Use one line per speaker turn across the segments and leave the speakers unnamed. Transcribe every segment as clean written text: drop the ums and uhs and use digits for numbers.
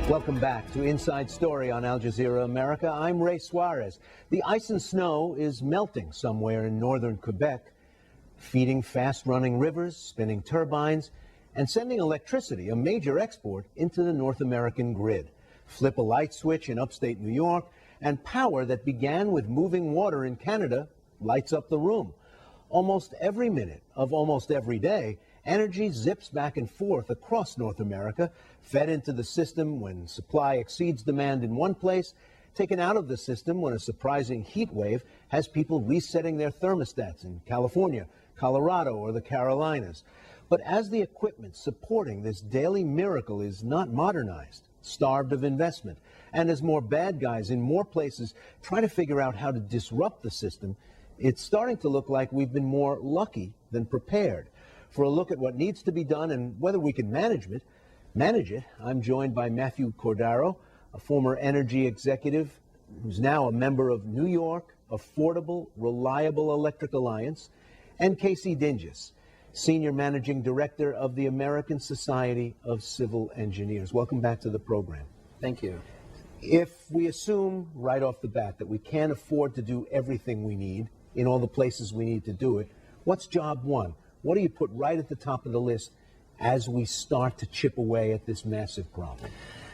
Welcome back to Inside Story on Al Jazeera America. I'm Ray Suarez. The ice and snow is melting somewhere in northern Quebec, feeding fast-running rivers, spinning turbines, and sending electricity, a major export, into the North American grid. Flip a light switch in upstate New York, and power that began with moving water in Canada lights up the room. Almost every minute of almost every day, energy zips back and forth across North America, fed into the system when supply exceeds demand in one place, taken out of the system when a surprising heat wave has people resetting their thermostats in California, Colorado, or the Carolinas. But as the equipment supporting this daily miracle is not modernized, starved of investment, and as more bad guys in more places try to figure out how to disrupt the system, it's starting to look like we've been more lucky than prepared. For a look at what needs to be done and whether we can manage it, I'm joined by Matthew Cordaro, a former energy executive who's now a member of New York Affordable Reliable Electric Alliance, and Casey Dinges, Senior Managing Director of the American Society of Civil Engineers. Welcome back to the program.
Thank you.
If we assume right off the bat that we can't afford to do everything we need in all the places we need to do it, what's job one? What do you put right at the top of the list as we start to chip away at this massive problem?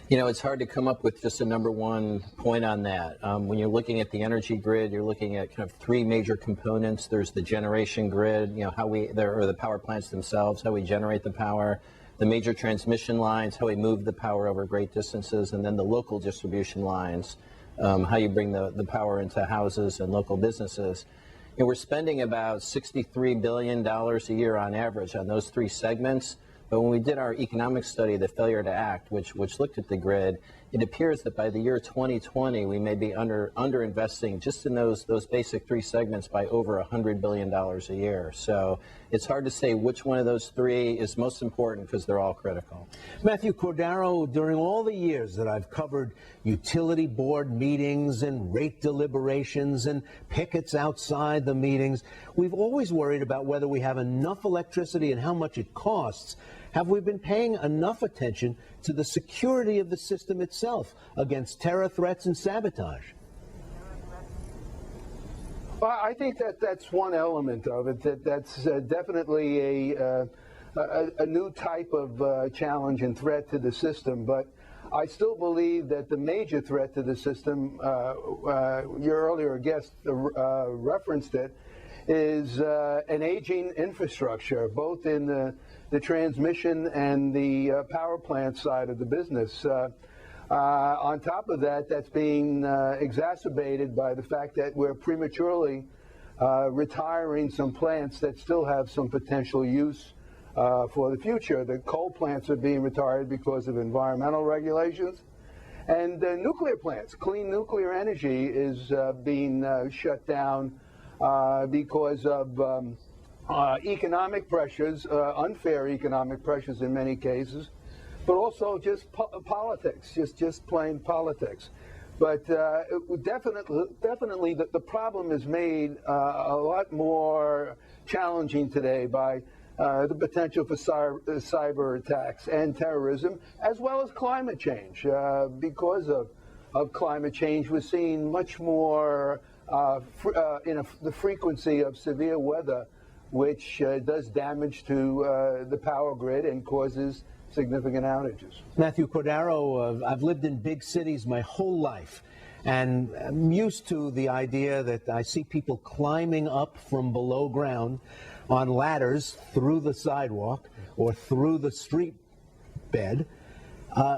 You know, it's hard to come up with just a number one point on that. When you're looking at the energy grid, you're looking at kind of three major components. There's the generation grid, you know, or the power plants themselves, how we generate the power, the major transmission lines, how we move the power over great distances, and then the local distribution lines, how you bring the power into houses and local businesses. You know, we're spending about $63 billion a year on average on those three segments. But when we did our economic study, the failure to act, which looked at the grid, it appears that by the year 2020, we may be under-investing just in those basic three segments by over $100 billion a year. So it's hard to say which one of those three is most important because they're all critical.
Matthew Cordaro, during all the years that I've covered utility board meetings and rate deliberations and pickets outside the meetings, we've always worried about whether we have enough electricity and how much it costs. Have we been paying enough attention to the security of the system itself against terror threats and sabotage?
Well, I think that's one element of it. That's definitely a new type of challenge and threat to the system. But I still believe that the major threat to the system, your earlier guest referenced it, is an aging infrastructure, both in the transmission and the power plant side of the business. On top of that, that's being exacerbated by the fact that we're prematurely retiring some plants that still have some potential use for the future. The coal plants are being retired because of environmental regulations. And nuclear plants, clean nuclear energy is being shut down because of economic pressures, unfair economic pressures in many cases, but also just politics, just plain politics. But definitely the problem is made a lot more challenging today by the potential for cyber attacks and terrorism, as well as climate change. Because of climate change, we're seeing much more the frequency of severe weather, which does damage to the power grid and causes significant outages.
Matthew Cordaro, I've lived in big cities my whole life, and I'm used to the idea that I see people climbing up from below ground on ladders through the sidewalk or through the street bed.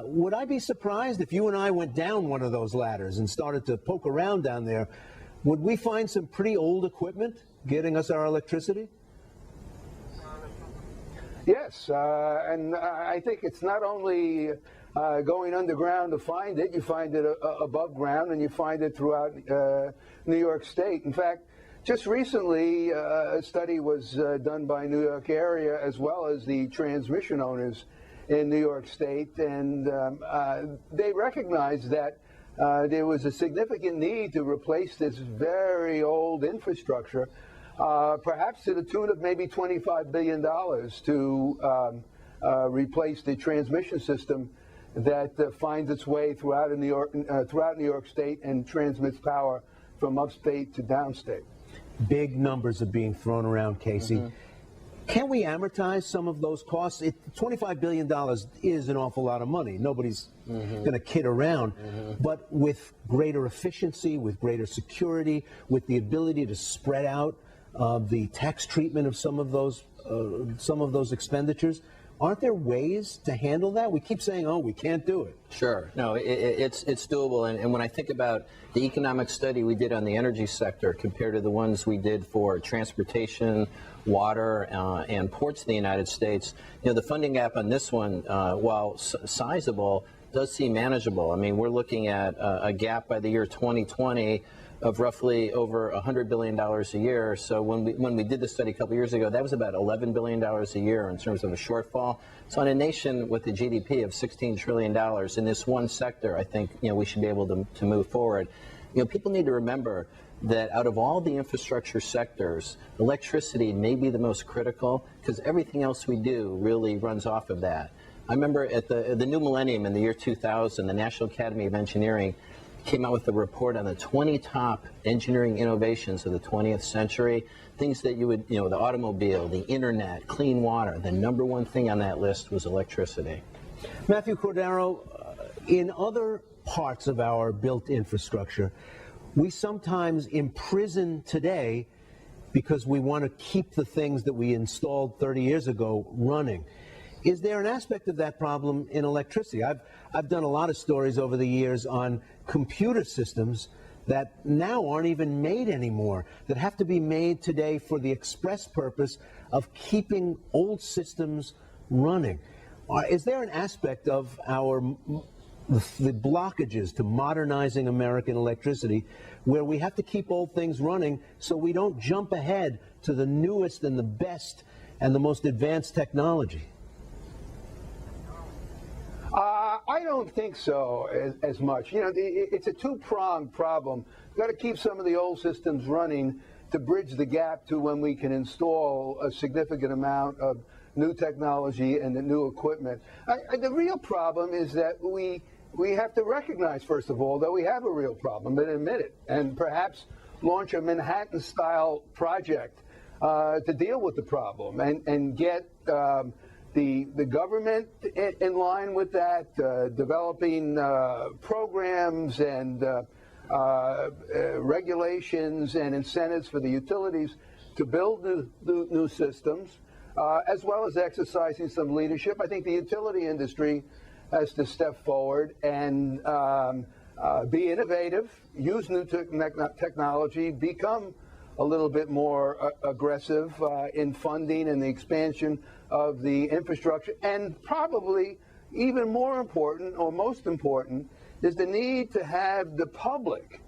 Would I be surprised if you and I went down one of those ladders and started to poke around down there? Would we find some pretty old equipment getting us our electricity?
Yes, and I think it's not only going underground to find it, you find it above ground, and you find it throughout New York State. In fact, just recently, a study was done by New York area as well as the transmission owners in New York State, and they recognized that there was a significant need to replace this very old infrastructure, perhaps to the tune of maybe $25 billion to replace the transmission system that finds its way throughout New York State and transmits power from upstate to downstate.
Big numbers are being thrown around, Casey. Can we amortize some of those costs? $25 billion is an awful lot of money. Nobody's going to kid around. But with greater efficiency, with greater security, with the ability to spread out the tax treatment of some of those expenditures, aren't there ways to handle that? We keep saying, oh, we can't do it.
Sure. No, it's doable. And when I think about the economic study we did on the energy sector compared to the ones we did for transportation, water, and ports in the United States, the funding gap on this one, while sizable, does seem manageable. I mean, we're looking at a gap by the year 2020 of roughly over $100 billion a year. So when we did the study a couple years ago, that was about $11 billion a year in terms of a shortfall. So in a nation with a GDP of $16 trillion in this one sector, I think we should be able to move forward. People need to remember that out of all the infrastructure sectors, electricity may be the most critical because everything else we do really runs off of that. I remember at the new millennium in the year 2000, the National Academy of Engineering came out with a report on the 20 top engineering innovations of the 20th century, things that you would, the automobile, the internet, clean water. The number one thing on that list was electricity.
Matthew Cordaro, in other parts of our built infrastructure, we sometimes imprison today because we want to keep the things that we installed 30 years ago running. Is there an aspect of that problem in electricity? I've done a lot of stories over the years on computer systems that now aren't even made anymore, that have to be made today for the express purpose of keeping old systems running. Is there an aspect of the blockages to modernizing American electricity where we have to keep old things running so we don't jump ahead to the newest and the best and the most advanced technology?
I don't think so as much. It's a two-pronged problem. We've got to keep some of the old systems running to bridge the gap to when we can install a significant amount of new technology and the new equipment. The real problem is that we have to recognize, first of all, that we have a real problem and admit it, and perhaps launch a Manhattan-style project to deal with the problem and get the government in line with that, developing programs and regulations and incentives for the utilities to build new systems, as well as exercising some leadership. I think the utility industry has to step forward and be innovative, use new technology, become a little bit more aggressive in funding and the expansion of the infrastructure. And probably even more important, or most important, is the need to have the public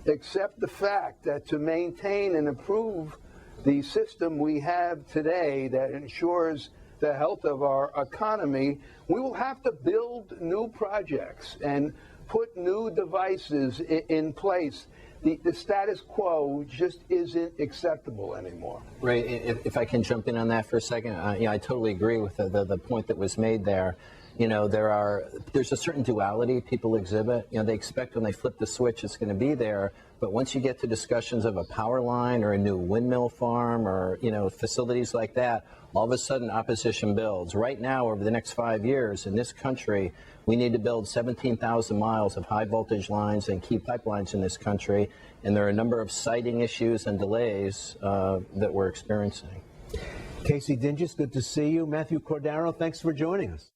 accept the fact that to maintain and improve the system we have today that ensures the health of our economy, we will have to build new projects and put new devices in place. The status quo just isn't acceptable anymore.
Right. If I can jump in on that for a second, I totally agree with the point that was made there. There's a certain duality people exhibit. They expect when they flip the switch it's going to be there, but once you get to discussions of a power line or a new windmill farm or facilities like that, all of a sudden opposition builds. Right now, over the next 5 years in this country, we need to build 17,000 miles of high voltage lines and key pipelines in this country, and there are a number of siting issues and delays that we're experiencing.
Casey Dinges, good to see you. Matthew Cordaro, thanks for joining us.